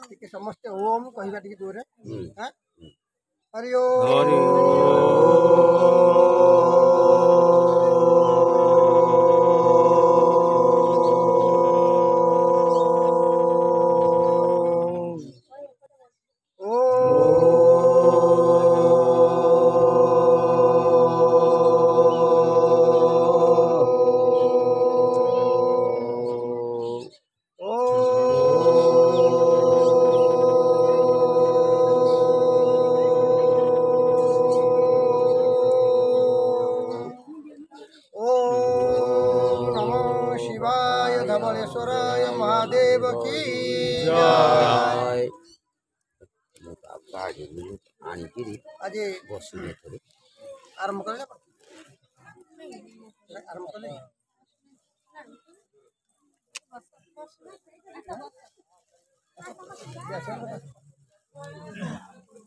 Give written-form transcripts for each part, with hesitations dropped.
ଟିକେ ସମସ୍ତେ ଓମ୍ କହିବା ଟିକେ ଦୂରରେ। ହରି ହରି धवलेश्वराय महादेव की ଜୟ। आज आरंभ कर आरंभ कले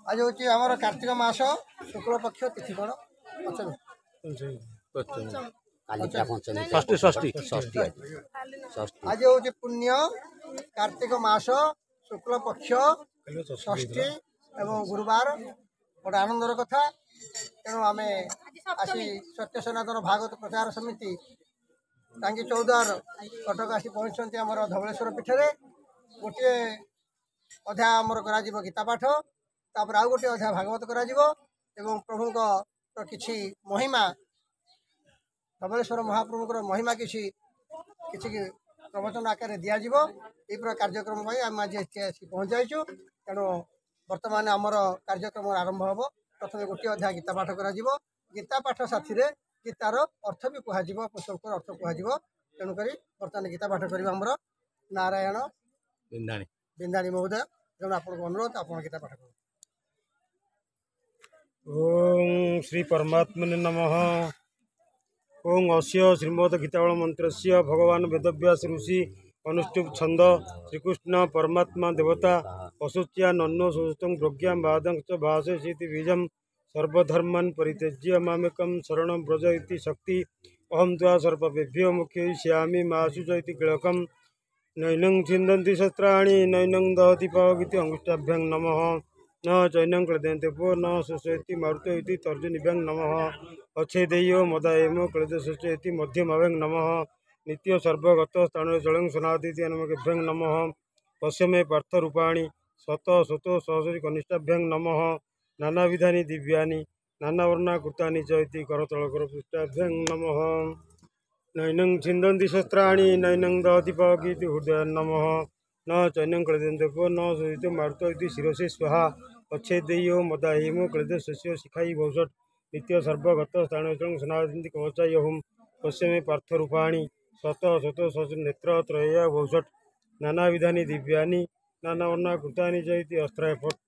आज हूँ आमर कार्तिक मास शुक्ल पक्ष तिथि कौन आज हूँ पुण्य कार्तिक मास शुक्ल पक्ष षष्ठी एवं गुरुवार गोटे आनंदर कथा तेणु आम आसी सत्य सनातन भागवत प्रचार समिति टांगी चौदार कटक आसी पहुँचती आम धवलेश्वर पीठे गोटे अध्याय आमर गीता पाठ तापर आउ गोटे अध्याय भागवत करा प्रभुक किसी महिमा धवलेश्वर महाप्रभुकर महिमा किसी प्रवचन आकार दिज्व ये प्रकार कार्यक्रम आम आज पहुँच जाइचु तेणु बर्तमान आमर कार्यक्रम आरंभ हम प्रथम गोटे अध्याय गीता पाठ करा गीता पाठ साथी गीतार अर्थ भी कह श्लोकर अर्थ कह तेणुक बर्तमान गीता पाठ कर नारायण बिंदाणी महोदय तेणु आपको अनुरोध आप गीता पाठ कर। ओम श्री परमात्मने नमः। ओं अस्य श्रीमद गीतावल मंत्रस्य भगवान वेदव्यास ऋषि अनुष्टुप छंद श्रीकृष्ण परमात्मा देवता असुच्या नन्नो सुस्तुं प्रज्ञा बादं च भाषेति बीजं सर्वधर्मान् परित्यज्य मामेकं शरणं व्रज इति शक्ति अहं त्वा सर्वपेभ्यो मुख्ययिष्यामि मा शुच इति कीलकं नैनं छिन्दन्ति शस्त्राणि नैनं दहति पावकीति अंगुष्ठाभ्यां नमः न चैनं क्लेदन्ते पो न सुषेति मारुतो इति तर्जनीभ्यां नमः अच्छेदेयो मदायमो क्लेदशुच इति मध्यमाभ्यां नमः नित्य सर्वगत स्थान जलं सनादिति अनुमकेभ्यां नमः पश्य मे पार्थ रूपाणि शत शत सहस्री कनिष्ठाभ्यां नमः नानाविधानि दिव्यानि नानावर्णाकृतानि च इति करतलकरपृष्ठाभ्यां नमः नैनं छिन्दन्ति शस्त्राणि नैनं दहति पावकीति हृदयां नमः न चैनं क्लेदन्ते पो न सुषितो मारुतो इति शिरसे स्वाहा अच्छेदेयो मदाहिमो क्लेदशस्य शिखायि भौषट् नित्य सर्वगत स्थान जलं सनादिति कवचाय हुम पश्य मे पार्थ रूपाणि शत शत सहस्र नेत्र त्रयया भौषट् नानाविधानि दिव्यानि नानावर्णाकृतानि च इति अस्त्राय फट्।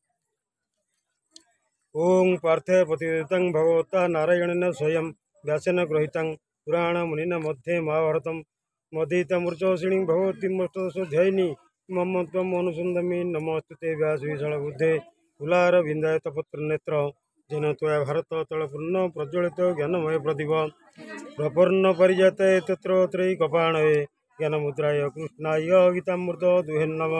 ओं पार्थे प्रतिदितं भगवता नारायणेन स्वयं व्यासेन गृहीतं पुराणमुनिना मध्ये महाभारतं मदीतमृचोषिणी भगवतीमष्टदशोऽध्यायिनी मम त्वम् अनुसन्दमि नमोऽस्तुते व्यासविशालबुद्धे कुलारविन्दायतपत्रनेत्र जेन त्वया भारत तलपूर्ण प्रज्वलित ज्ञानमय प्रदीप प्रपन्न परिजाते तत्र त्रयीकपाणये ज्ञानमुद्राय कृष्णाय गीतामृत दुहेन्नम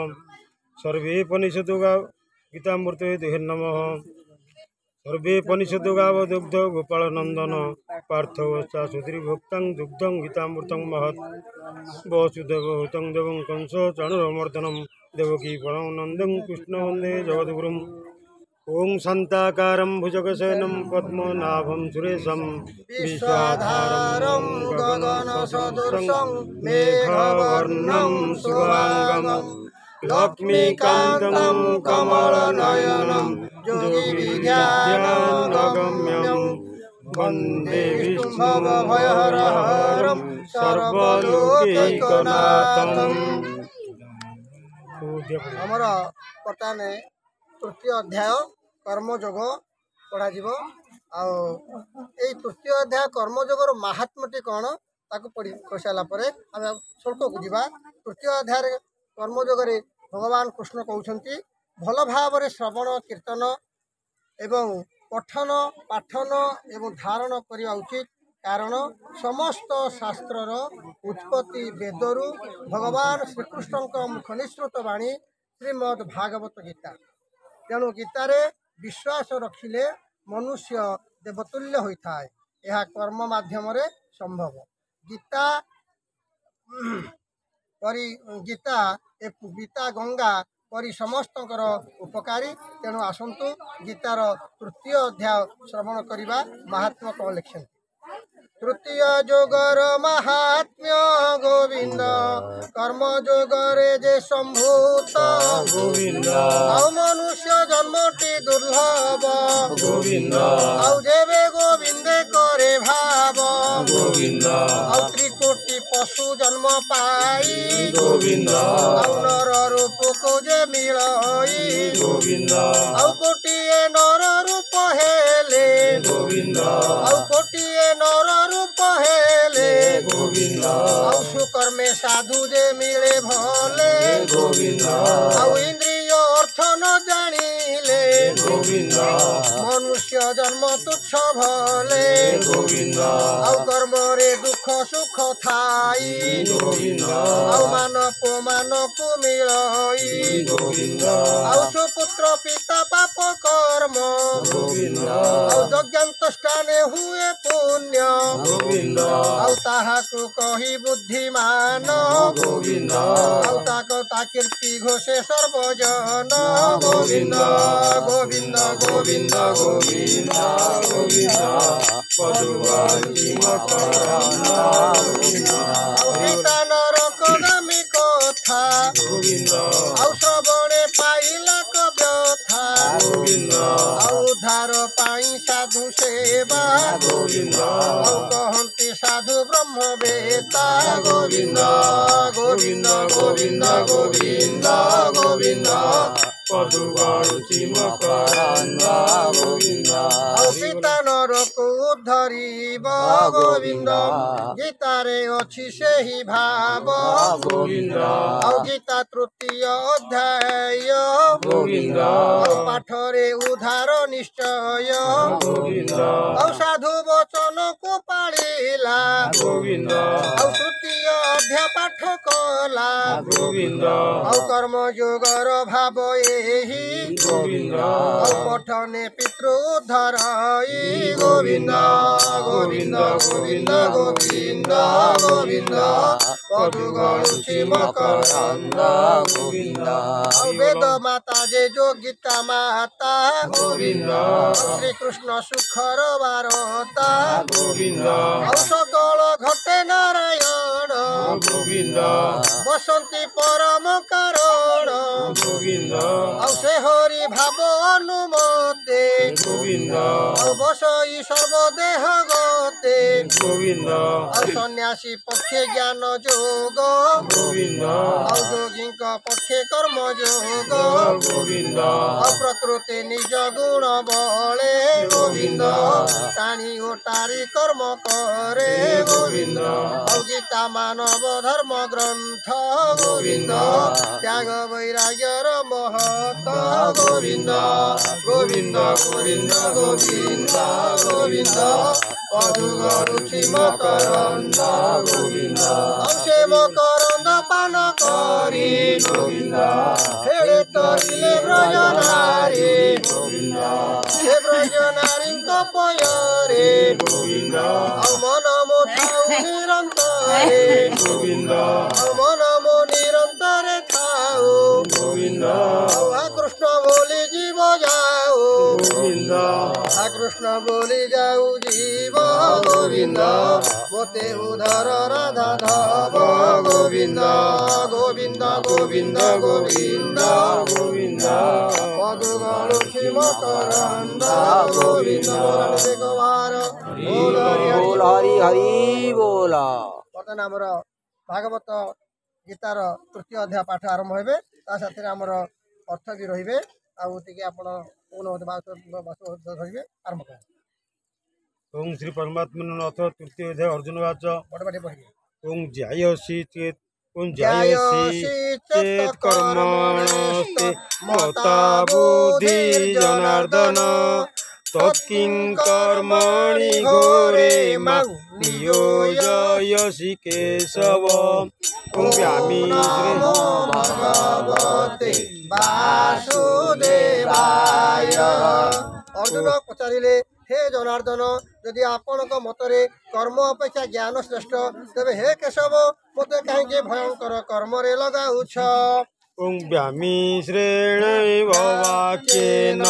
सर्वे पनिषदुगा गीतामृते दुहेन्नमः सर्वे पनिषदुगावदुग्ध गोपालनन्दन पार्थवश्चा सुधीर्भुक्तं दुग्धं गीतामृतं महत् वसुदेवहूतं देवं कंस चाणूरमर्दनं देवकी परमानन्दं कृष्ण वन्दे जगद्गुरुम्। ओं शान्ताकारं भुजगशयनं पद्मनाभं सुरेशं विश्वाधारं गगनसदृशं मेघवर्णं शुभांगं लक्ष्मीकान्तं कमलनयनं योगिविज्ञानगम्यं वन्दे विष्णुभवभयहरं सर्वलोकैकनाथम्। आमर बर्तमान तृतीय अध्याय कर्मयोग पढ़ा तृतीय अध्याय कर्मयोगर महात्मटी कौन ताकू पढ़ी सारापर आम श्लोक को जीवा। तृतीय अध्याय कर्मयोग भगवान कृष्ण कहते भल भाव श्रवण कीर्तन एवं पठन पाठन एवं धारण करने उचित कारण समस्त शास्त्रर उत्पत्ति वेदरू भगवान श्रीकृष्ण मुख निःसृत वाणी ଶ୍ରୀମଦ୍ ଭାଗବତ ଗୀତା। ତେଣୁ ଗୀତାରେ ବିଶ୍ୱାସ ରଖିଲେ ମନୁଷ୍ୟ ଦେବତୁଲ୍ୟ ହୋଇଥାଏ। ଏହା କର୍ମ ମାଧ୍ୟମରେ ସମ୍ଭବ। ଗୀତା ଗଙ୍ଗା ପରି ସମସ୍ତଙ୍କର ଉପକାରୀ। ତେଣୁ ଆସନ୍ତୁ ଗୀତାର ତୃତୀୟ ଅଧ୍ୟାୟ ଶ୍ରବଣ କରିବା। ମହାତ୍ମା କ'ଣ ଲେଖିଛନ୍ତି? ତୃତୀୟ ଯୋଗର ମାହାତ୍ମ୍ୟ ଗୋବିନ୍ଦ, କର୍ମ ଯୋଗରେ ଯେ ସମ୍ଭୂତ ଗୋବିନ୍ଦ, ଆଉ ମନୁଷ୍ୟ ଜନ୍ମଟି ଦୁର୍ଲଭ ଗୋବିନ୍ଦ, ଆଉ ଯେବେ ଗୋବିନ୍ଦେ କରେ ଭାବ ଗୋବିନ୍ଦ, ଆଉ ତ୍ରିକୋଟି ପଶୁ ଜନ୍ମ ପାଇ ଗୋବିନ୍ଦ, ଆଉ ନର ରୂପକୁ ଯେ ମିଳଇ ଗୋବିନ୍ଦ, ଆଉ କୋଟିଏ ନର ରୂପ ହେଲେ ଗୋବିନ୍ଦ, ଆଉ କୋଟିଏ ନର ରୂପ ହେଲେ ଗୋବିନ୍ଦ, ଆଉ ସୁକର୍ମେ ସାଧୁ ଯେ ମିଳେ ଭଲେ ଗୋବିନ୍ଦ, ଆଉ ଇନ୍ଦ୍ରିୟ ଅର୍ଥ ନ ଜାଣିଲେ ଗୋବିନ୍ଦ, ମନୁଷ୍ୟ ଜନ୍ମ ତୁଚ୍ଛ ଭଲେ ଗୋବିନ୍ଦ, ଆଉ କର୍ମରେ ଦୁଃଖ ସୁଖ ଥାଇ ଗୋବିନ୍ଦ, ଆଉ ମାନକୁ ମିଳଇ ଗୋବିନ୍ଦ, ଆଉ ସୁପୁତ୍ର ପିତା ପାପ କର୍ମ ଗୋବିନ୍ଦ, ଆଉ ଯଜ୍ଞାନ୍ତ ସ୍ଥାନେ ହୁଏ ପୁଣ୍ୟ ଗୋବିନ୍ଦ, ଆଉ ତାହାକୁ କହି ବୁଦ୍ଧିମାନ ଗୋବିନ୍ଦ, ଆଉ ତା କୀର୍ତ୍ତି ଘୋଷେ ସର୍ବଜନ ଗୋବିନ୍ଦ ଗୋବିନ୍ଦ ଗୋବିନ୍ଦ ଗୋବିନ୍ଦ ଗୋବିନ୍ଦ, ପଶୁପକ୍ଷୀ ମକରନ୍ଦ, ଆଉ ପିତା ନରକଗାମୀ କଥା ଗୋବିନ୍ଦ, ଆଉ ଶ୍ରବଣେ ପାଇଲା କବ୍ୟଥା ଗୋବିନ୍ଦ, ଆଉ ଉଦ୍ଧାର ପାଇଁ ସାଧୁ ସେବା ଗୋବିନ୍ଦ, ଆଉ କହନ୍ତି ସାଧୁ ବ୍ରହ୍ମବେତା ଗୋବିନ୍ଦ ଗୋବିନ୍ଦ ଗୋବିନ୍ଦ ଗୋବିନ୍ଦ ଗୋବିନ୍ଦ ପଶୁପକ୍ଷୀ ମକରନ୍ଦ, ଗୋବିନ୍ଦ, ଆଉ ପିତା ନରକୁ ଉଦ୍ଧରିବ ଗୋବିନ୍ଦ। ଗୀତାରେ ଅଛି ସେହି ଭାବ ଗୋବିନ୍ଦ, ଆଉ ଗୀତା ତୃତୀୟ ଅଧ୍ୟାୟ ଗୋବିନ୍ଦ, ଆଉ ପାଠରେ ଉଦ୍ଧାର ନିଶ୍ଚୟ ଗୋବିନ୍ଦ, ଆଉ ସାଧୁ ବଚନକୁ ପାଳିଲା ଗୋବିନ୍ଦ, ଆଉ ତୃତୀୟ ଅଧ୍ୟାୟ ପାଠ କଲା ଗୋବିନ୍ଦ, ଆଉ କର୍ମ ଯୋଗର ଭାବ ଏହି ଗୋବିନ୍ଦ, ଆଉ ପଠନେ ପିତୃ ଉଦ୍ଧରଇ ଗୋବିନ୍ଦ ଗୋବିନ୍ଦ ଗୋବିନ୍ଦ ଗୋବିନ୍ଦ ଗୋବିନ୍ଦ ପଦୁ ଗଣୁଛି ମକରନ୍ଦ ଗୋବିନ୍ଦ, ଆଉ ବେଦ ମାତା ଯେ ଯୋଗିତା ମାତା ଗୋବିନ୍ଦ, ଶ୍ରୀକୃଷ୍ଣ ସୁଖର ବାରତା ଗୋବିନ୍ଦ, ଆଉ ସକଳ ଘଟେ ନାରାୟଣ ଗୋବିନ୍ଦ, ବସନ୍ତି ପରମ କାରଣ ଗୋବିନ୍ଦ, ଆଉ ସେ ହରି ଭାବ ଅନୁମତେ ଗୋବିନ୍ଦ, ଆଉ ବସଇ ସର୍ବଦେହ ଗତେ ଗୋବିନ୍ଦ, ଆଉ ସନ୍ନ୍ୟାସୀ ପକ୍ଷେ ଜ୍ଞାନ ଯୋଗ ଗୋବିନ୍ଦ, ଆଉ ଯୋଗୀଙ୍କ ପକ୍ଷେ କର୍ମ ଯୋଗ ଗୋବିନ୍ଦ, ଆଉ ପ୍ରକୃତି ନିଜ ଗୁଣ ବଳେ ଗୋବିନ୍ଦ ଟାଣି ଓଟାରି କର୍ମ କରେ ଗୋବିନ୍ଦ ଆଉ ଗୀତା ମାନବ ଧର୍ମ ଗ୍ରନ୍ଥ ଗୋବିନ୍ଦ ତ୍ୟାଗ ବୈରାଗ୍ୟର ମହତ ଗୋବିନ୍ଦ ଗୋବିନ୍ଦ ଗୋବିନ୍ଦ ଗୋବିନ୍ଦ ଗୋବିନ୍ଦ ପଦୁ ଗରୁଛି ମକରନ୍ଦ ଗୋବିନ୍ଦ ଆଉ ସେ ମକରନ୍ଦ ପାନ କରି ଗୋବିନ୍ଦ, ହେଳେ ତରିଲେ ବ୍ରଜନାରୀ ଗୋବିନ୍ଦ, ସେ ବ୍ରଜନାରୀଙ୍କ ପୟରେ ଗୋବିନ୍ଦ, ଆଉ ମନ ମୋ ଥାଉ ନିରନ୍ତରେ ଗୋବିନ୍ଦ, ଆଉ ମନ ମୋ ନିରନ୍ତରେ ଥାଉ ଗୋବିନ୍ଦ, ଆଉ କୃଷ୍ଣ ବୋଲି ଯିବ ଯାଉ ଗୋବିନ୍ଦ, କୃଷ୍ଣ ବୋଲି ଯାଉ ଯିବ ଗୋବିନ୍ଦ ମୋତେ ଉଦ୍ଧାର ରାଧା ଧବ ଗୋବିନ୍ଦ ଗୋବିନ୍ଦ ଗୋବିନ୍ଦ ଗୋବିନ୍ଦ ଗୋବିନ୍ଦ, ପଦୁ ଗଣୁଛି ମକରନ୍ଦ ଗୋବିନ୍ଦ ଗୋବାର ବୋଲ ହରି ହରି ବୋଲ। ବର୍ତ୍ତମାନ ଆମର ଭାଗବତ ଗୀତାର ତୃତୀୟ ଅଧ୍ୟାୟ ପାଠ ଆରମ୍ଭ ହେବେ ତା ସାଥିରେ ଆମର ଅର୍ଥ ବି ରହିବେ ଆଉ ଟିକେ ଆପଣ ଧରିବେ ଆରମ୍ଭ କରିବେ ଓಂ ଶ୍ରୀ ପରମାତ୍ମନ ଅଥ ତୃତୀୟ ଅଧ୍ୟାୟ ଅର୍ଜୁନ ବାଚ ବଡ଼ ପାଟି ପଢ଼ିବେ ଓಂ ଜ୍ୟାୟସି ଚେତ୍ ଓಂ ଜ୍ୟାୟସି ଚେତ୍ କର୍ମଣସ୍ତେ ମତା ବୁଦ୍ଧି ଜନାର୍ଦ୍ଦନ ତତ୍କିଂ କର୍ମଣି ଘୋରେ प्रियो जयसि केशव ॐ व्यामिश्रे भगवते वासुदेवाय। अर्जुन पचारिले हे जनार्दन यदि आपणक मतरे कर्म अपेक्षा ज्ञान श्रेष्ठ तेबे हे केशव मते कहीं भयंकर कर्म रे लगाउछ। ॐ व्यामिश्रेणैव वाक्येन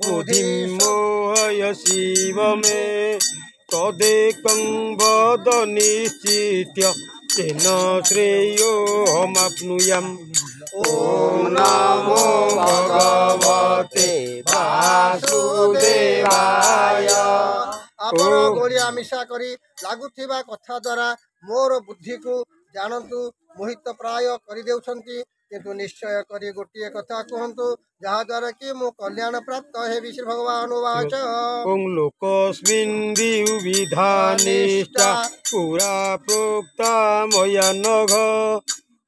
बुद्धिं मोहयसीव मे तदेकं वद निश्चित्य तेन श्रेयोऽहमाप्नुयाम्। ॐ नमो भगवते वासुदेवाय। ଆପଣ ଗୋଳିଆ ମିଶା କରି ଲାଗୁଥିବା କଥା ଦ୍ୱାରା ମୋର ବୁଦ୍ଧିକୁ ଜାଣନ୍ତୁ ମୋହିତ ପ୍ରାୟ କରିଦେଉଛନ୍ତି କିନ୍ତୁ ନିଶ୍ଚୟ କରି ଗୋଟିଏ କଥା କୁହନ୍ତୁ ଯାହାଦ୍ୱାରା କି ମୁଁ କଲ୍ୟାଣ ପ୍ରାପ୍ତ ହେବି। ଶ୍ରୀ ଭଗବାନ ଉବାଚ ॐ लोकस्मिन् द्विविधानिष्ठा पुरा प्रोक्ता मया नघ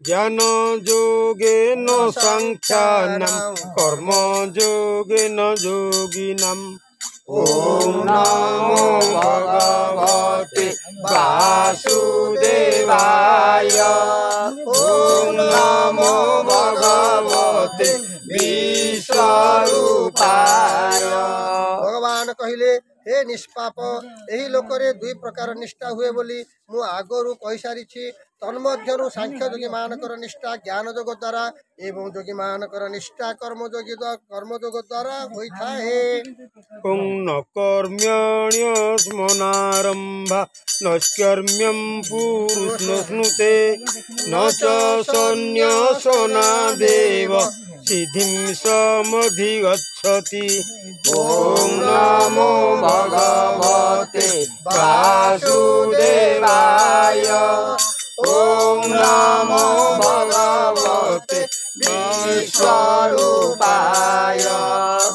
ज्ञानयोगेन साङ्ख्यानां कर्मयोगेन योगिनाम्। ॐ नमो भगवते वासुदेवाय। ॐ नमो भगवते विश्वरूपाय। भगवान କହିଲେ हे निष्पाप ଏହି ଲୋକରେ ଦୁଇ ପ୍ରକାର ନିଷ୍ଠା ହୁଏ ବୋଲି ମୁଁ ଆଗରୁ କହିସାରିଛି। ତନ୍ମଧ୍ୟରୁ ସାଂଖ୍ୟ ଯୋଗୀମାନଙ୍କର ନିଷ୍ଠା ଜ୍ଞାନ ଯୋଗ ଦ୍ୱାରା ଏବଂ ଯୋଗୀମାନଙ୍କର ନିଷ୍ଠା କର୍ମଯୋଗ ଦ୍ୱାରା ହୋଇଥାଏ। ॐ न कर्म्यण्यस्मनारम्भा नैष्कर्म्यं पुरुषनुस्नुते न च सन्न्यासनादेव सिद्धिं समधिगच्छति। ॐ नमो भगवते वासुदेवाय। ॐ नमो भगवते विश्वरूपाय।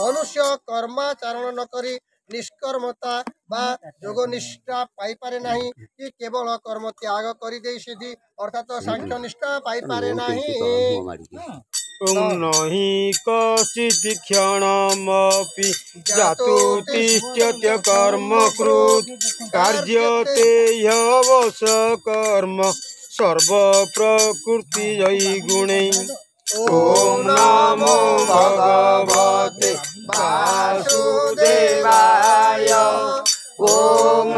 मनुष्य कर्माचरण न करी निष्कर्मता बा योगनिष्ठा पाइपारे नहीं कि केवल कर्म त्याग करी दे सिद्धि अर्थात सांख्य निष्ठा पाइपारे नहीं। ॐ न हि कश्चित् क्षणमपि जातुतिष्ठ्यते कर्मकृत् कार्यते ह्यवश कर्म सर्वप्रकृतिजैर्गुणैः। ॐ नमो भगवते वासुदेवाय। ॐ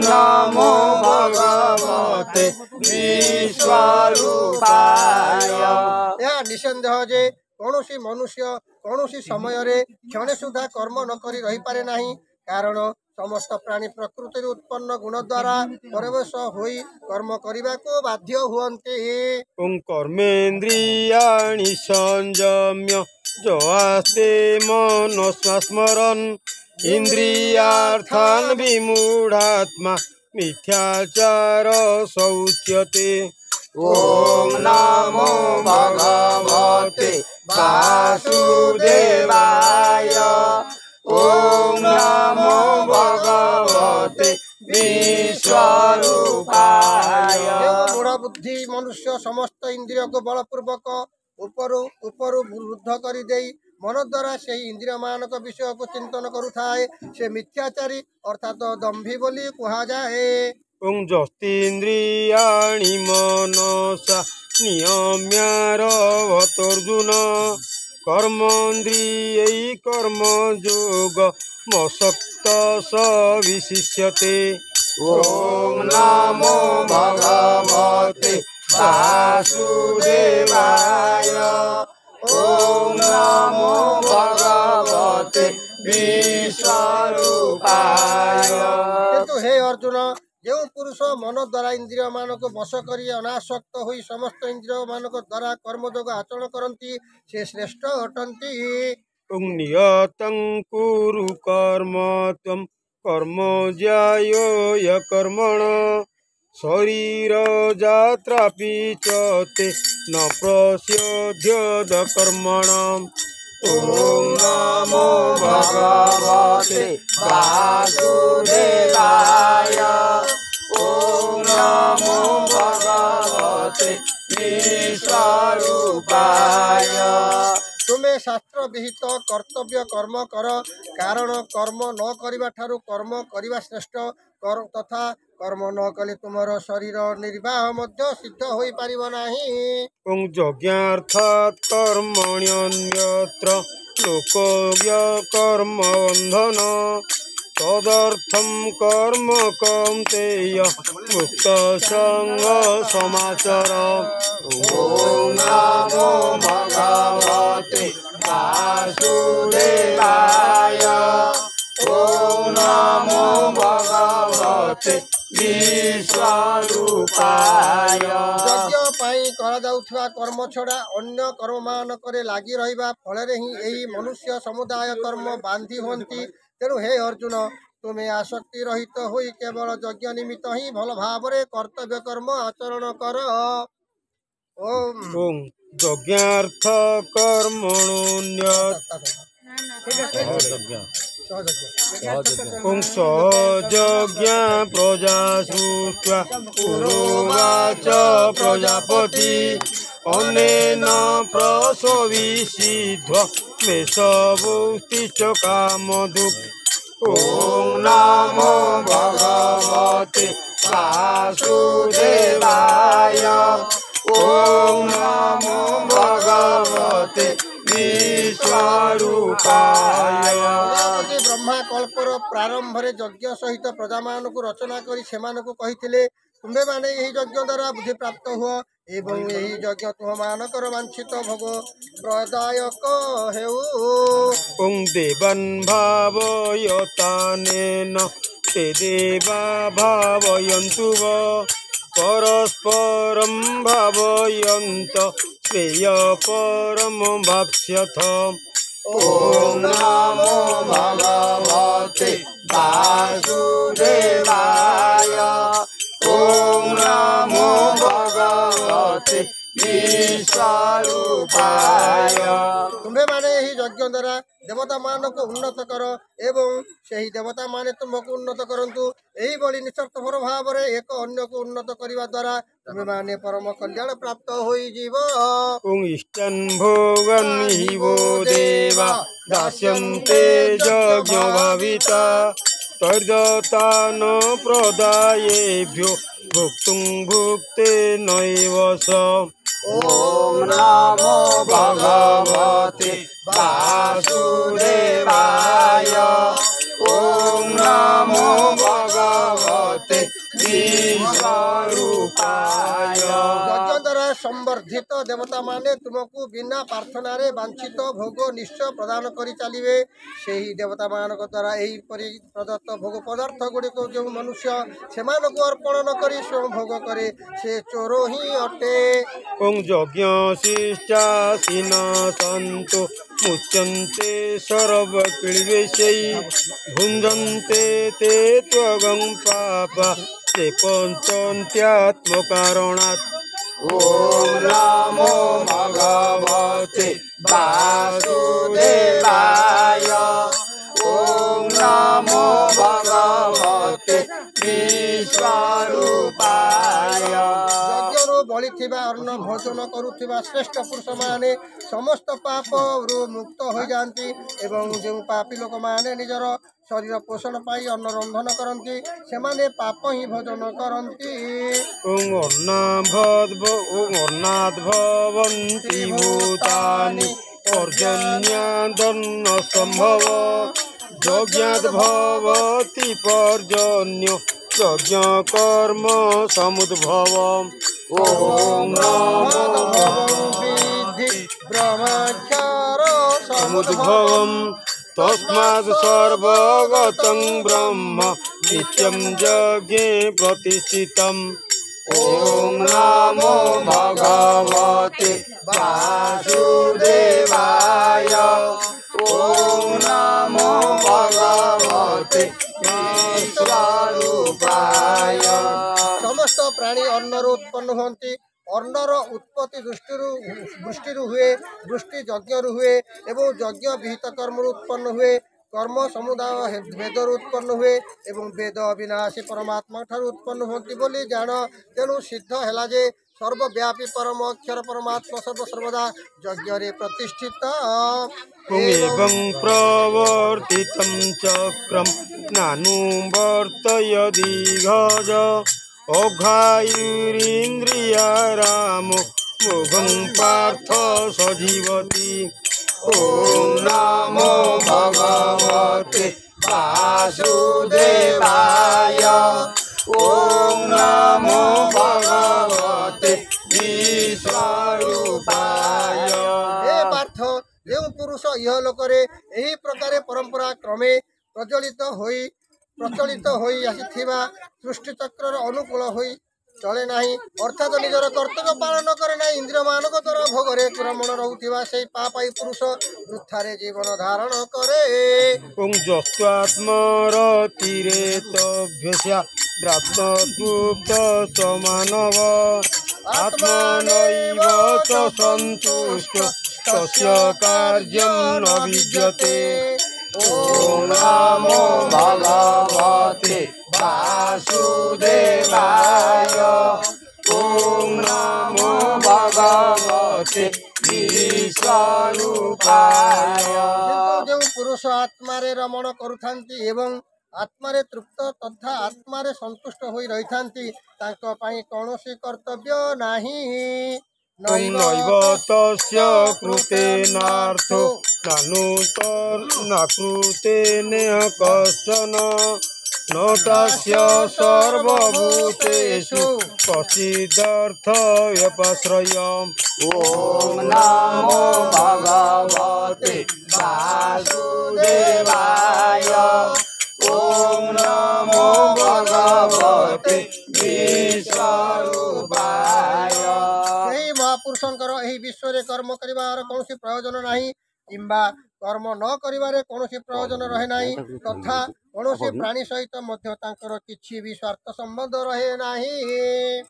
नमो भगवते विश्वरूपाय। यह निसंदेह जे कौनसी मनुष्य कौनसी समय क्षणे सुधा कर्म न करी रही पारे नहीं कारण समस्त प्राणी प्रकृति उत्पन्न गुण द्वारा परवेश होई कर्म करने को बाध्य हुअन्ति। ॐ कर्मेन्द्रियाणि संयम्य जवास्ते मनसा स्मरन् इन्द्रियार्थान् विमूढात्मा मिथ्याचार शौच्यते। ॐ नमो भगवते वासुदेवाय। ॐ नमो भगवते विश्वरूपाय। मूढ़ बुद्धि मनुष्य समस्त इंद्रिय को बलपूर्वक ऊपर वृद्ध कर मन द्वारा से इंद्रिय मानक विषय को चिंतन करुए से मिथ्याचारी अर्थात दंभी बोली कहा जाए। ॐ जस्तीन्द्रियाणि मनसा नियम्यारभतर्जुन कर्मेन्द्रियै कर्मयोग मसक्त स विशिष्यते। ॐ नमो भगवते वासुदेवाय। ॐ नमो भगवते विश्वरूपाय। किंतु हे अर्जुन जो पुरुष मन द्वारा इंद्रिय मान को वश कर अनासक्त हुई समस्त इंद्रिय मान द्वारा कर्मयोग आचरण करती से श्रेष्ठ अटंती। ॐ नियतं कुरु कर्म त्वं कर्म ज्यायो यकर्मण शरीर जात्रापि च ते न प्रस्यद्यद कर्मणाम्। ॐ नमो भगवते वासुदेवाय। ॐ नमो भगवते विश्वरूपाय। तुम्हें शास्त्र विहित कर्तव्य कर्म कर कारण कर्म न करने ठारू कर्म करने श्रेष्ठ ତଥା କର୍ମ ନ କଲେ ତୁମର ଶରୀର ନିର୍ବାହ ମଧ୍ୟ ସିଦ୍ଧ ହୋଇପାରିବ ନାହିଁ। ଓଂ ଯଜ୍ଞାର୍ଥାତ୍ କର୍ମଣ୍ୟନ୍ୟତ୍ର ଲୋକୋବ୍ୟ କର୍ମ ବନ୍ଧନ ତଦର୍ଥଂ କର୍ମ କୌନ୍ତେୟ ମୁକ୍ତ ସଙ୍ଗ ସମାଚର। ଓಂ ନମୋ ଭଗବତେ ବାସୁଦେବାୟ। ଓಂ ନମୋ ଭଗବତେ ବିଶ୍ୱରୂପାୟ। ଯଜ୍ଞ ପାଇଁ କରାଯାଉଥିବା କର୍ମ ଛଡ଼ା ଅନ୍ୟ କର୍ମମାନଙ୍କରେ ଲାଗି ରହିବା ଫଳରେ ହିଁ ଏହି ମନୁଷ୍ୟ ସମୁଦାୟ କର୍ମ ବାନ୍ଧି ହୁଅନ୍ତି। ତେଣୁ ହେ ଅର୍ଜୁନ, ତୁମେ ଆସକ୍ତି ରହିତ ହୋଇ କେବଳ ଯଜ୍ଞ ନିମିତ୍ତ ହିଁ ଭଲ ଭାବରେ କର୍ତ୍ତବ୍ୟ କର୍ମ ଆଚରଣ କର। ଓମ୍ ଓଂ ଯଜ୍ଞାର୍ଥ ଓଂ ସହଯଜ୍ଞା ପ୍ରଜା ସୃଷ୍ଟ୍ୱା ପୁରୋବାଚ ପ୍ରଜାପତି ଅନେନ ପ୍ରସବିସିଧ୍ୱ ମେଷବୌସ୍ତିଶ୍ଚ କାମଧୁକ୍। ଓಂ ନମୋ ଭଗବତେ ବାସୁଦେବାୟ। ଓಂ ନମୋ ଭଗବତେ ବିଶ୍ୱରୂପାୟ। ପ୍ରଜାପତି ବ୍ରହ୍ମା କଳ୍ପର ପ୍ରାରମ୍ଭରେ ଯଜ୍ଞ ସହିତ ପ୍ରଜାମାନଙ୍କୁ ରଚନା କରି ସେମାନଙ୍କୁ କହିଥିଲେ, ତୁମ୍ଭେମାନେ ଏହି ଯଜ୍ଞ ଦ୍ୱାରା ବୁଦ୍ଧିପ୍ରାପ୍ତ ହୁଅ ଏବଂ ଏହି ଯଜ୍ଞ ତୁମମାନଙ୍କର ବାଞ୍ଛିତ ଭୋଗ ପ୍ରଦାୟକ ହେଉ। ଓଂ ଦେବାନ୍ ଭାବୟତାନେନ ते देवा भावयन्तु व परस्परं भावयन्त श्रेयपरं वाप्स्यथ। ओम नमो भगवते वासुदेवाय। ओम नमो भगवते विश्वरूपाय। ତୁମ୍ଭେମାନେ ଏହି ଯଜ୍ଞ ଦ୍ୱାରା ଦେବତାମାନଙ୍କୁ ଉନ୍ନତ କର ଏବଂ ସେହି ଦେବତାମାନେ ତୁମକୁ ଉନ୍ନତ କରନ୍ତୁ। ଏହିଭଳି ନିଃସ୍ୱାର୍ଥପର ଭାବରେ ଏକ ଅନ୍ୟକୁ ଉନ୍ନତ କରିବା ଦ୍ୱାରା ତୁମେମାନେ ପରମ କଲ୍ୟାଣ ପ୍ରାପ୍ତ ହୋଇଯିବ। ଓଂ ଇଷ୍ଟାନ୍ ଭୋଗାନ୍ ହି वो देवा दास्यन्ते यज्ञ भाविता तैर्दतान प्रदायेभ्यो भुक्तुं भुक्ते नैव स। ओम नमो भगवते वासुदेवाय। ओम नमो भगवते विश्वरूपाय। ଯଜ୍ଞ ଦ୍ୱାରା ସମ୍ବର୍ଦ୍ଧିତ ଦେବତାମାନେ ତୁମକୁ ବିନା ପ୍ରାର୍ଥନାରେ ବାଞ୍ଛିତ ଭୋଗ ନିଶ୍ଚୟ ପ୍ରଦାନ କରି ଚାଲିବେ। ସେହି ଦେବତାମାନଙ୍କ ଦ୍ୱାରା ଏହିପରି ପ୍ରଦତ୍ତ ଭୋଗ ପଦାର୍ଥ ଗୁଡ଼ିକୁ ଯେଉଁ ମନୁଷ୍ୟ ସେମାନଙ୍କୁ ଅର୍ପଣ ନ କରି ସ୍ୱୟଂ ଭୋଗ କରେ ସେ ଚୋର ହିଁ ଅଟେ। ओं यज्ञ शिष्टासीन सन्तु मुच्यन्ते सर्वक्लेशै भुञ्जन्ते ते त्वगं पापा ते पञ्चन्त्यात्मकारणात्। ओम नमो भगवते वासुदेवाय। ओम नमो भगवते विश्वरूपाय। ଯଜ୍ଞରୁ ବଳିଥିବା ଅନ୍ନ ଭୋଜନ କରୁଥିବା ଶ୍ରେଷ୍ଠ ପୁରୁଷମାନେ ସମସ୍ତ ପାପରୁ ମୁକ୍ତ ହୋଇଯାଆନ୍ତି ଏବଂ ଯେଉଁ ପାପୀ ଲୋକମାନେ ନିଜର ଶରୀର ପୋଷଣ ପାଇଁ ଅନ୍ନ ରନ୍ଧନ କରନ୍ତି ସେମାନେ ପାପ ହିଁ ଭୋଜନ କରନ୍ତି। ओं अर्णाद्भवन्ति भूतानि पर्जन्यादन्न सम्भव यज्ञाद्भवति पर्जन्यो यज्ञकर्म समुद्भव। ओम नमो विद्धि ब्रह्मचार समुद्भवम् तस्मात् सर्वगतं ब्रह्म नित्यं यज्ञे प्रतिष्ठितम्। ओम नमो भगवते वासुदेवाय। ओम नमो भगवते विश्वरूपाय। ସମସ୍ତ ପ୍ରାଣୀ ଅନ୍ନରୁ ଉତ୍ପନ୍ନ ହୁଅନ୍ତି। ଅନ୍ନର ଉତ୍ପତ୍ତି ବୃଷ୍ଟିରୁ ହୁଏ, ବୃଷ୍ଟି ଯଜ୍ଞରୁ ହୁଏ ଏବଂ ଯଜ୍ଞ ବିହିତ କର୍ମରୁ ଉତ୍ପନ୍ନ ହୁଏ। କର୍ମ ସମୁଦାୟ ବେଦରୁ ଉତ୍ପନ୍ନ ହୁଏ ଏବଂ ବେଦ ଅବିନାଶୀ ପରମାତ୍ମା ଠାରୁ ଉତ୍ପନ୍ନ ହୁଅନ୍ତି ବୋଲି ଜାଣ। ତେଣୁ ସିଦ୍ଧ ହେଲା ଯେ सर्वव्यापी परम अक्षर परमात्मा सर्वदा यज्ञ प्रतिष्ठित एवं प्रवर्तितं चक्रं नानुवर्तय दिग्गज अघायुरिन्द्रिया रामो मोघं पार्थ सजीवति ॐ नमो भगवते वासुदेवाय ॐ नमो भगवते विश्वरूपाय हे पार्थ जो पुरुष इहलोकरे एही प्रकार परंपरा क्रमे प्रचलित होई आसीथिबा सृष्टि चक्र अनुकूल होई चले नाही अर्थात निजर कर्तव्य पालन करे ना इंद्रिय मानक द्वारा भोगरे क्रमण रहुथिबा सेई पापाई पुरुष वृथारे जीवन धारण करे ओं जस्त्वात्मरतिरे तभ्यस्या प्राप्तुक्त च मानव आत्मनैव च सन्तुष्ट तस्य कार्यं न विद्यते ॐ नमो भगवते वासुदेवाय ॐ नमो भगवते विश्वरूपाय जो पुरुष आत्मारे रमण करुथांती एवं आत्मारे तृप्त तथा आत्मारे संतुष्ट होई रहिथांती तांको पई कौनसी कर्तव्य नाही नैव तस्य कृतेनार्थो नाकृतेन कश्चन न तस्य सर्वभूतेषु कश्चिदर्थव्यपाश्रयम् ॐ नमो भगवते वासुदेवाय ॐ नमो भगवते विश्वरूपाय यही महापुरुषंकर एही विश्व कर्म करिवार कौनसी प्रयोजन नाही किंबा कर्म न करिवारे कौनसी प्रयोजन रहे नाही तथा कौनसी प्राणी सहित मध्य तांकर किछि भी स्वार्थ संबंध रहे नाही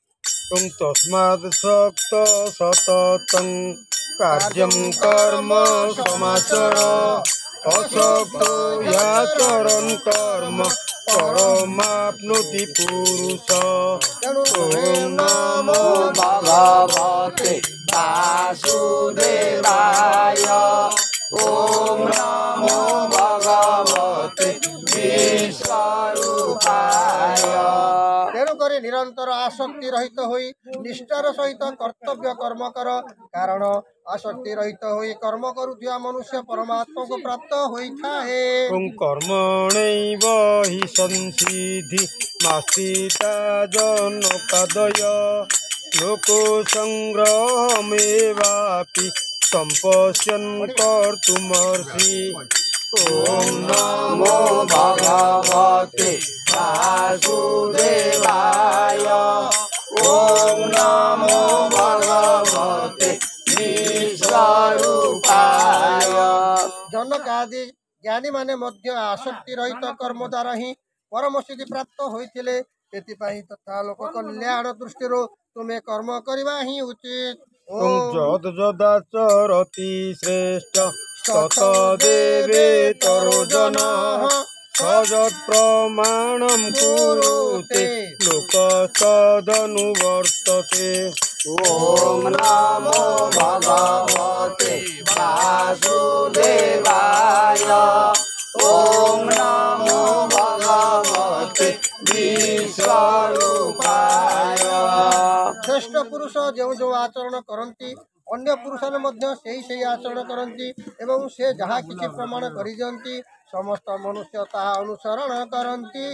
तस्मात् सक्त सततं कार्यं कर्म समाचर असक्तो याचरन् कर्म परमाप्नोति पुरुष तेणु ॐ नमो भगवते वासुदेवाय ॐ नमो भगवते विश्वरूपाय तेणुक निरंतर आसक्ति रहित होई निष्ठार सहित कर्तव्य कर्म कर कारण आसक्ति रहित होई कर्म करुथिया मनुष्य परमात्मा को प्राप्त होइथाए ॐ कर्मणैव हि संसिद्धि नास्तिता जनकादय लोको संग्रहमेवापि सम्पश्यन् कर्तुमर्हसि ॐ नमो भगवते वासुदेवाय ॐ नमो भगवते विश्वरूपाय जनक आदि ज्ञानी माने मध्य आसक्ति रहित कर्म द्वारा ही परम सिद्धि प्राप्त होइथिले तेतिपाई तथा लोक कल्याण दृष्टिरो तुमे कर्म करिवा ही उचित ॐ जदाचरति श्रेष्ठ ततदेवेतरो जनः सजत्प्रमाणं कुरुते लोकस्तदनुवर्तते ॐ नमो भगवते वासुदेवाय ॐ नमो भगवते विश्वरूपाय श्रेष्ठ पुरुष जो आचरण करती अन्य पुरुष से आचरण करती एवं से जहाँ किसी प्रमाण करिजंती समस्त मनुष्य ताहा अनुसरण करती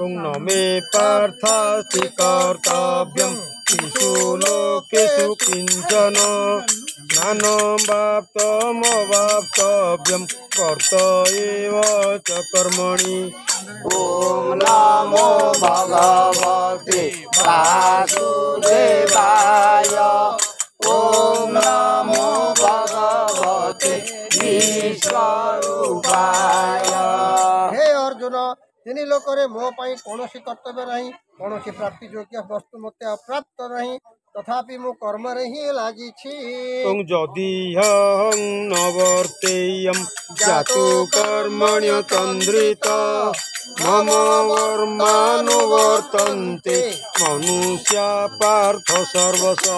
ॐ न मे पार्थास्ति कर्तव्यं किन्तु लोकेषु किञ्चन ज्ञानवाप्तमवाप्तव्यं कर्त एव च कर्मणि ॐ नमो भगवते वासुदेवाय ॐ नमो भगवते विश्वरूपाय हे अर्जुन तीन लोकरे मो पाई कौनसी कर्तव्य नहीं कौनसी प्राप्ति योग्य वस्तु मते अप्राप्त नहीं तथापि मो कर्म रे ही लागी छी ॐ यदिहं न वर्तेयं जातु कर्मण्यतन्द्रित मम वर्मानुवर्तन्ते मनुष्या पार्थ सर्वश ॐ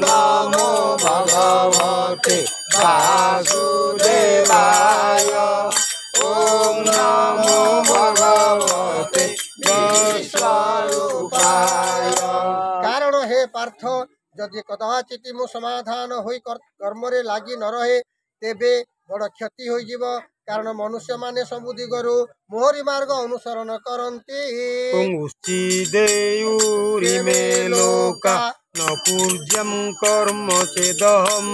नमो भगवते वासुदेवाय ॐ नमो भगवते विश्वरूपाय। कारण हे पार्थ जदि कदाचित मु समाधान होई कर्मरे लागी न रहे तेबे बड़ क्षति होइजिव कारण मनुष्य माने सबु दिगरु मोहरी मार्ग अनुसरण करन्ति उच्चिदेयुरिमे लोका न पूज्यं कर्म चेदहं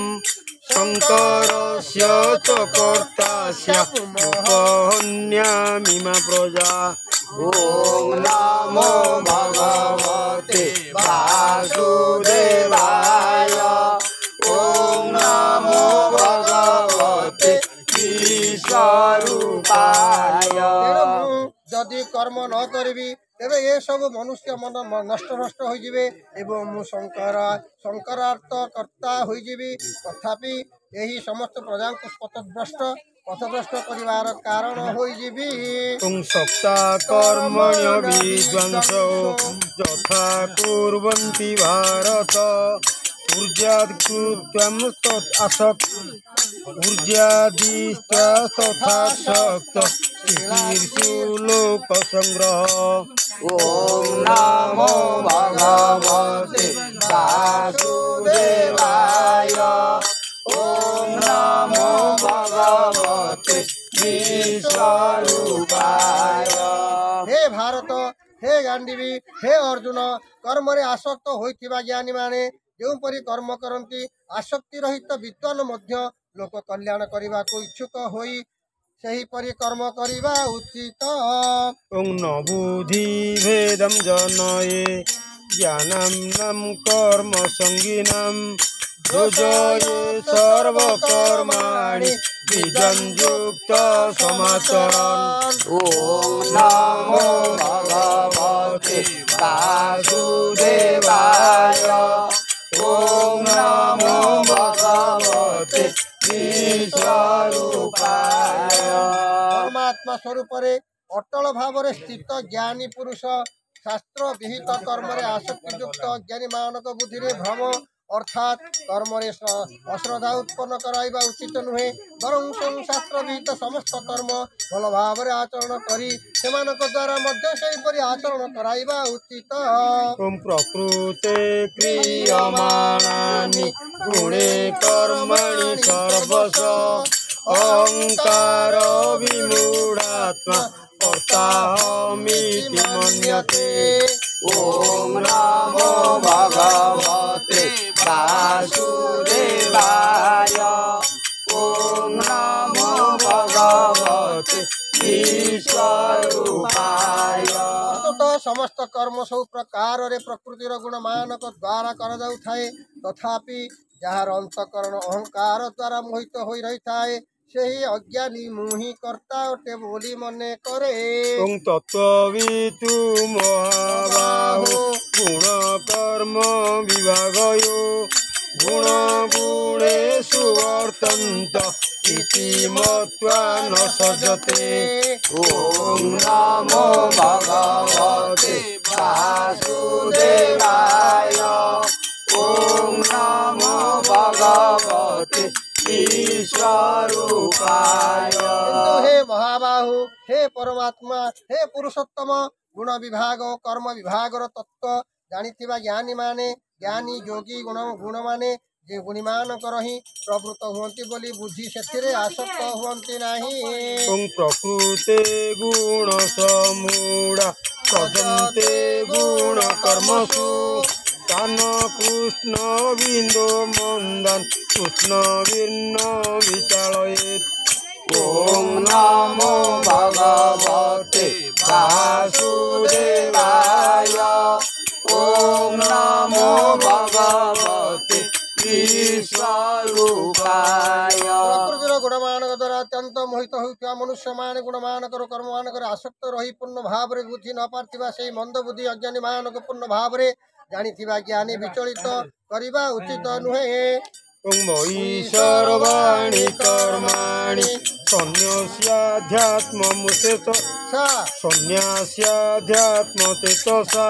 शङ्करस्य च कर्तास्य मोहन्यामिमा प्रजा ॐ नमो भगवते वासुदेवाय ॐ नमो भगवते विश्वरूपाय। जदि कर्म न करी तेबे ये सब मनुष्य मन नष्ट नष्ट हो जिवे एवं मु शंकरार्थ कर्ता हो जिवी तथापि यही समस्त प्रजा को पथभ्रष्ट परिवार कारण हो जिवी सक्ता कर्मण्य विद्वांसो यथा कुर्वन्ति भारत ऊर्जादिकृत्यं तथा शक्त शीर्षु लोकसंग्रह ॐ नमो भगवते वासुदेवाय ॐ नमो भगवते विश्वरूपाय। हे भारत हे गांडीवी हे अर्जुन कर्म रे आसक्त होइथिबा ज्ञानी माने जोपरी कर्म करती आसक्ति रहित विद्वान मध्य लोक कल्याण करने को इच्छुक होई सही परी कर्म करिबा उचित ॐ न बुद्धि भेदं जनये ज्ञानं नम कर्म संगिनं योजये सर्वकर्माणि विद्वन्युक्त समाचरन् ॐ नमो भगवते वासुदेवाय ॐ नमो भगवते विश्वरूपाय। परमात्मा स्वरूप अटल भाव स्थित ज्ञानी पुरुष शास्त्र विहित कर्म आसक्ति युक्त ज्ञानी मानक बुद्धि भ्रम अर्थात कर्म अश्रद्धा उत्पन्न कराइबा उचित नुहे बरं शास्त्र विहित समस्त कर्म भल भाव आचरण करी सेमानक द्वारा मध्य सेहीपरि आचरण कराइबा उचित ॐ प्रकृते क्रियमाणानि गुणे कर्मणि सर्वश अहंकार विमूढात्मा कर्ताहमिति मन्यते ॐ नमो भगवते वासुदेवाय ॐ नमो भगवते विश्वरूपाय। समस्त कर्म सब प्रकार प्रकृतिर गुण मानक द्वारा कर तथापि जार अंतकरण अहंकार द्वारा मोहित हो रही थाए सही अज्ञानी मुहि कर्ता अटे बोली मने करे ॐ तत्त्ववितु महाबाहो गुण कर्म विभागयो गुण गुणेषु वर्तन्त इति मत्वा न सजते ॐ नमो भगवते वासुदेवाय ॐ नमो भगवते विश्वरूपाय। हे महाबाहु हे परमात्मा हे पुरुषोत्तम गुण विभाग कर्म विभाग तत्व जानिथिबा ज्ञानी माने ज्ञानी योगी गुण माने जे गुणी मानकर ही प्रवृत्त हुअन्ति बोली बुद्धि सेथिरे आसक्त हुअन्ति नाही। ॐ प्रकृते गुण समूढा सजन्ते गुण कर्मसु तान कृष्ण बिन्दो मन्दन कृष्ण वीर्ण विचालयेत् ॐ नमो भगवते वासुदेवाय ॐ नमो भगवते विश्वरूपाय। प्रकृतिर गुण मानक द्वारा अत्यंत मोहित होता मनुष्य माने गुण मानकर कर्म मानकर आसक्त रही पूर्ण भाव बुद्धि न पार्थिबा से मंद बुद्धि अज्ञानी मानक पूर्ण भाव जानिथिबा ज्ञानी विचलित करिबा उचित नुहे। ॐ मयि सर्वाणि कर्माणि सन्न्यास्याध्यात्ममुचेत सा सन्न्यास्याध्यात्मचेतसा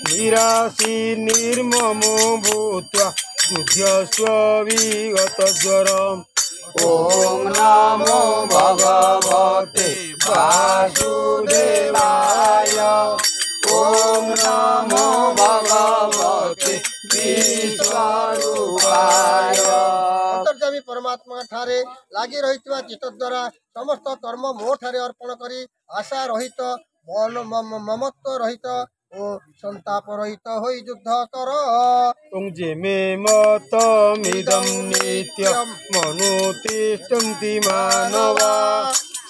निराशी निर्ममो भूत्वा बुद्ध्यस्व विगतज्वरम् ॐ नमो भगवते वासुदेवाय ॐ नमो भगवते विश्वरूपाय अंतर्जामी परमात्मा ठारे लागी रहितवा चित्त द्वारा समस्त कर्म मो ठारे अर्पण करी आशा रहित ममत्व रहित ओ संताप रहित होई युद्ध कर जे मे मतमिदं नित्यं मनुतिष्ठन्ति मानवा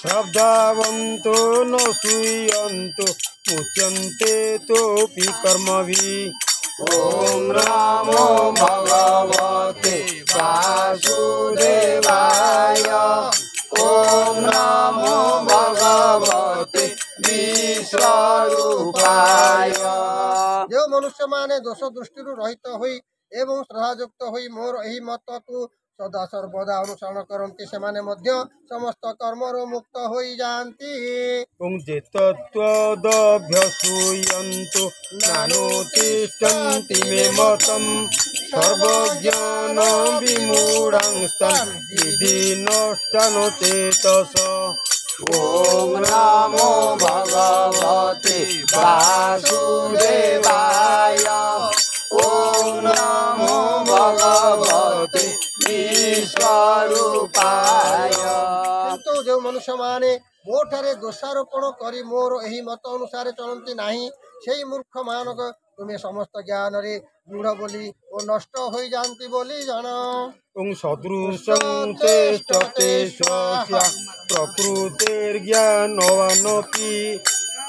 श्रद्धावन्तो न सूयन्तो मुच्यन्ते तोऽपि कर्मभिः ॐ नमो भगवते वासुदेवाय ॐ नमो भगवते विश्वरूपाय जो मनुष्य माने दोष दृष्टि रहित होई एवं श्रद्धायुक्त होई मोर एही मत को सदा सर्वदा अनुसरण करन्ति सेमाने मध्य समस्त कर्मरो मुक्त होई जान्ति जे तत्त्वदभ्यसूयन्तो नानुतिष्ठन्ति मे मतं सर्वज्ञान विमूढांस्तन् विधि नष्टानुचेतस ॐ नमो भगवते वासुदेवाय ॐ नमो भगवते विश्वरूपाय किंतु जो मनुष्य माने मोठारे दोषारोपण करी मोर एही मत अनुसार चलती नाही सेही मूर्ख मानक तुम्हें समस्त ज्ञान रे मूढ़ बोली और नष्ट हो जाती बोली जान सदृशं चेष्टते स्वस्या प्रकृतिर्ज्ञानवानपि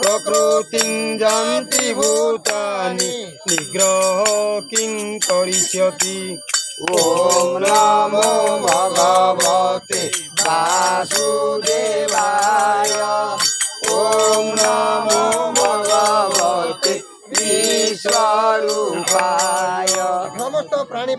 प्रकृतिं जानति भूतानि निग्रह किं करिष्यति ॐ नमो भगवते वासुदेवाय ॐ नमो भगवते विश्वरूपाय समस्त प्राणी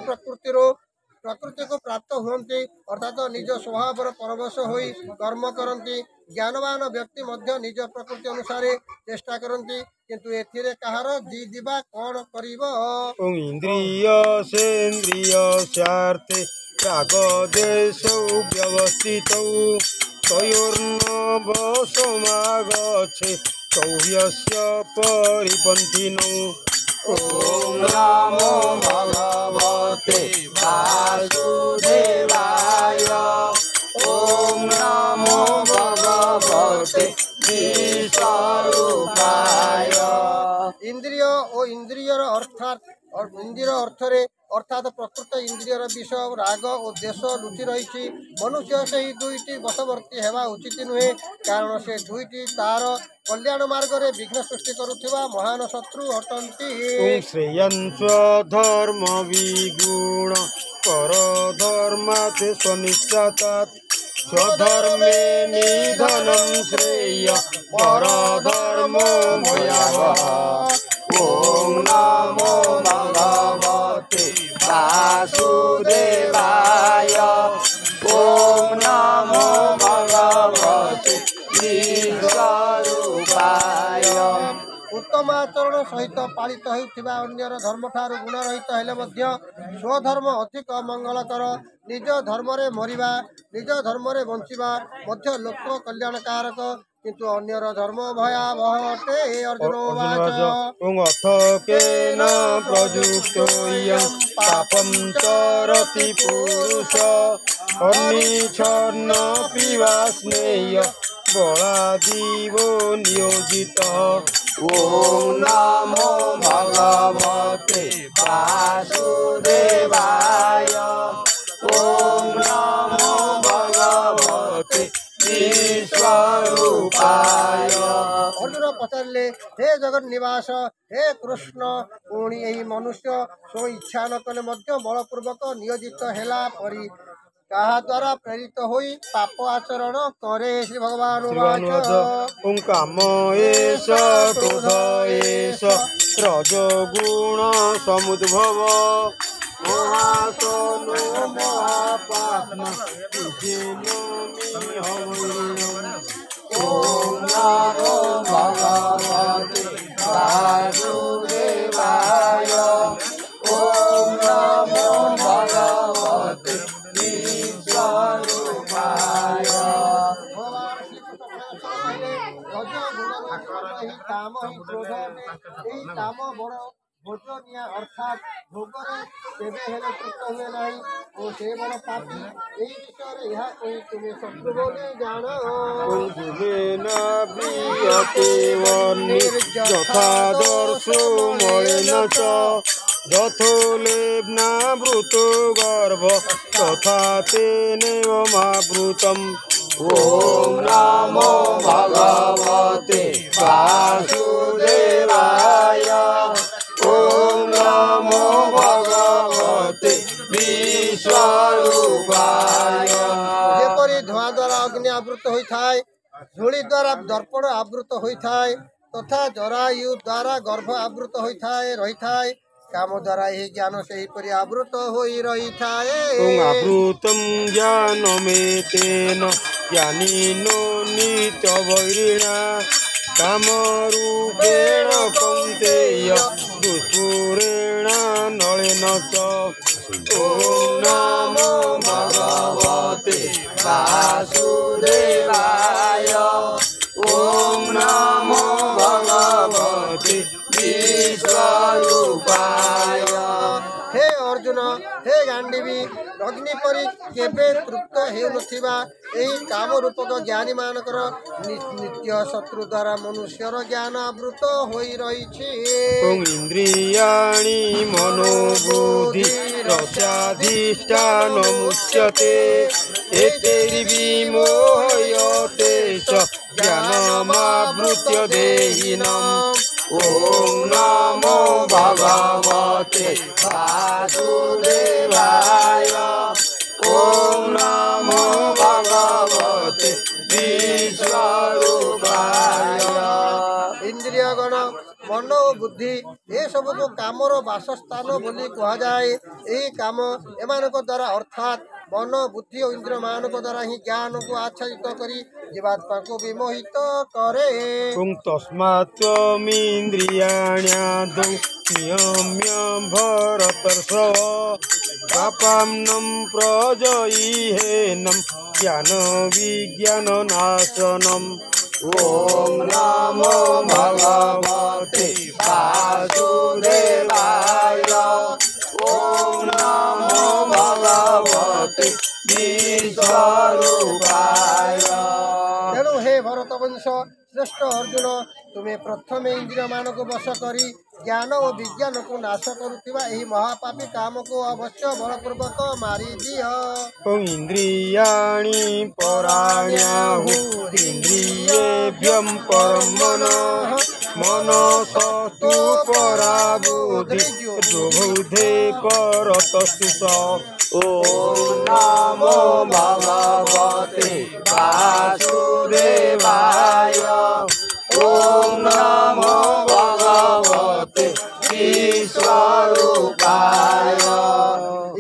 प्रकृति को प्राप्त हुंती अर्थात निज स्वभाव परवश होई कर्म करती ज्ञानवान व्यक्ति मध्य निज प्रकृति अनुसार चेष्टा करती किंतु एथिरे कहार जीदिबा कौन करिवो इंद्रिय सेन्द्रिय स्वार्थे रागदेशौ व्यवस्थितौ तयोर्नवसमागच्छे चौह्यस्य परिपन्थिनौ ॐ नमो भगवते वासुदेवाय ॐ नमो भगवते विश्वरूपाय इंद्रिय और इंद्रियर अर्थात और इंद्रिय अर्थरे अर्थात प्रकृत इंद्रियर विषय राग और देश लुचि रही मनुष्य से ही दुईटी बशवर्ती हेबा उचित नुहे कारण से दुईटी तार कल्याण मार्ग रे विघ्न सृष्टि करुथिबा महान शत्रु हटंती श्रेयंस धर्म विगुण पर धर्मात् स्वनिष्ठातात् स्वधर्मे निधनं श्रेय परधर्मो भयावः ॐ नमो भगवते वासुदेवाय ॐ नमो भगवते विश्वरूपाय उत्तम आचरण सहित पालित होता अन्यर धर्म ठार गुण रहित हेले मध्य स्वधर्म अधिक मंगलकर निज धर्म रे मरिबा निज धर्म रे बंचिबा मध्य लोक कल्याणकारक किंतु अन्यर धर्म भयावह अटे अर्जुन वाच अथ केन प्रयुक्तोऽयं पापं चरति पुरुष अन्निच्छन्नपि वा स्नेय बलादिवो नियोजितः ॐ नमो भगवते वासुदेवाय ॐ नमो भगवते विश्वरूपाय अर्जुन पचारे हे जगत निवास हे कृष्ण पुणी यही मनुष्य स्व इच्छा न कले मध्य बलपूर्वक नियोजित हेला परी कहा द्वारा प्रेरित होई पाप आचरण करे श्री भगवान वाच काम एष क्रोध एष रजोगुण समुद्भव महासनो महापाप्न ओम नमो भगवते वासुदेवाय ओम नमो भगवते विश्वरूपाय काम ही क्रोध এই কাম বড় ভোজনীয় অর্থাৎ ভোগরে কেবে হেলে তৃপ্ত হুয়ে নাই ও সে বড় পাপী এই বিষয়ে ইহা কই তুমি শত্রু বলে জানো কুঞ্জুবেনা প্রিয়তে যথাদর্শো মলিন চ যথোলেবনা বৃত গর্ভ তথা তেনেবমাবৃতম। ओम नमो भगवते वासुदेवाय ओम नमो भगवते विश्वरूपाय যেপরি ধোঁয়া দ্বারা অগ্নি আবৃত হইଥାଏ ধূଳି দ্বারা দর্পণ আবৃত হইଥାଏ তথা জরায়ু দ্বারা গর্ভ আবৃত হইଥାଏ ରହିଥାଏ কাম দ্বারা এই জ্ঞান সেହିপରି আবৃত ହୋଇ ରହିଥାଏ। আবৃতম জ্ঞানমেতেন জ্ঞানীনো নিত্যবৈরিণা কামরূপেণ কৌন্তেয় দুষ্পুরেণ নলেন চ। ओम नमो भगवते वासुदेवाय ओम नमो भगवते विश्वरूपाय हे अर्जुन हे गांडीवी अग्नि परी केबे तृप्त हेउनथिबा एही काम रूपक ज्ञानी मानकर नित्य शत्रु द्वारा मनुष्यर ज्ञान आवृत होई रहिछि। इंद्रियाणि मनोबुद्धि रसाधिष्ठानमुच्यते एतैर्विमोहयते स ज्ञानमावृत्य देहिनम्। ओम नमो भगवते वासुदेवाय ओम नमो भगवते विश्वरूपाय इंद्रिय गण मन और बुद्धि ये सब को कामर बासस्थान बोली कहा जाए। यही काम एमानक द्वारा अर्थात मन बुद्धि और इंद्रिय मानक द्वारा ही ज्ञान को आच्छादित करी जीवात्मा को विमोहित करे। तस्मात्त्वमिन्द्रियाण्यादौ नियम्य भरतर्षभ पापान्नं प्रजयिहेनं ज्ञानविज्ञाननाशनम्। ओम नमो भगवते वासुदेवाय ओम नमो भगवते विश्वरूपाय तेणु हे भरतवंश श्रेष्ठ अर्जुन तुम्हें प्रथम इंद्रिय मान को वश करी ज्ञान और विज्ञान को नाश करुवा यही महापापी काम को अवश्य बलपूर्वक मारी दियो। इंद्रियाणि पराण्याहुरिन्द्रियेभ्यं परं मनः मनसस्तु परा बुद्धे परतस्तु स। ओम नमो भगवते वासुदेवाय ओम नमो भगवते विश्वरूपाय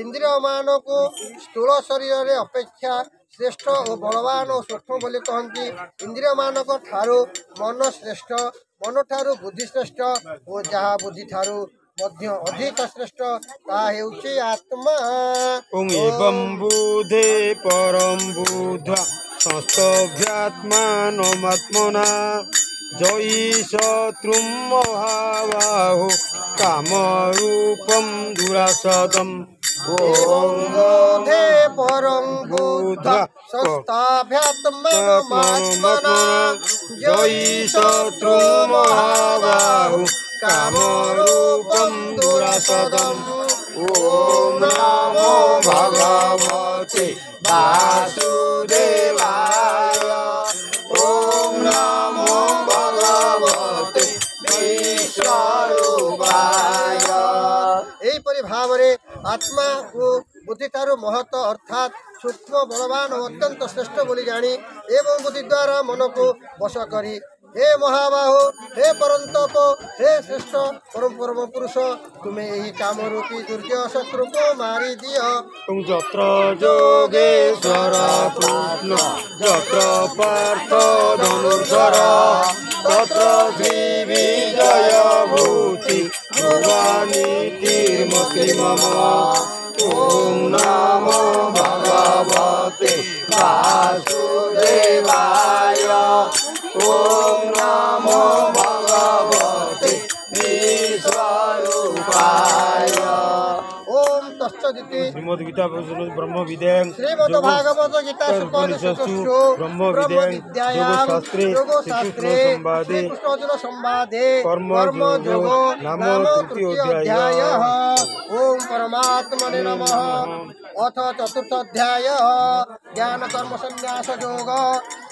इंद्रिय मान को स्थूल शरीर रे अपेक्षा श्रेष्ठ और बलवान और सूक्ष्म बोली कहती। इंद्रिय मानक ठारू मन श्रेष्ठ मन ठारू बुद्धि श्रेष्ठ और जहाँ बुद्धि ठारू मध्य अधिक श्रेष्ठ ता हेउछि आत्मा। एवं बुधे परं बुद्ध्वा संस्तभ्यात्मानमात्मना जयि शत्रुं महाबाहो कामरूपं दुरासदम्। ओम बोधे परं बुद्ध्वा संस्थाभ्यात्मानमात्मना जयि शत्रुं महाबाहो कामरूपं दुरासदम्। ओम नमो भगवते वासुदेवाय ओम नमो भगवते विश्वरूपाय एहीपरि भावरे आत्मा को बुद्धि ठारू महत्व अर्थात सूक्ष्म बलवान और अत्यंत श्रेष्ठ बोली जानी एवं बुद्धि द्वारा मन को वश करी हे महाबाहो हे परंतप हे श्रेष्ठ परम परम पुरुष तुम्हें यही काम रूपी दुर्जय शत्रु को मारी दियो যত্র যোগেশ্বর কৃষ্ণ যত্র পার্থ ধনুর্ধর তত্র শ্রী বিজয় ভূতি ভবানীতির্মতি মম ওম নমো ভগবতে বাসুদেবায় ওম নমো ভগবতে বিশ্বরূপায় ओम तत्सदिति শ্রীমদ গীতা ব্রহ্ম বিদ্যাং श्रीमद् भागवत गीता उपनिषत्सु ब्रह्म विद्यायां योगशास्त्रे श्रीकृष्ण संवादे श्रीकृष्ण अर्जुन संवादे कर्मयोगो नाम तृतीय अध्यायः ओम परमात्मने नमः अथ चतुर्थ अध्याय ज्ञान कर्म संन्यास योग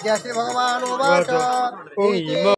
जय श्री भगवान उवाच ओम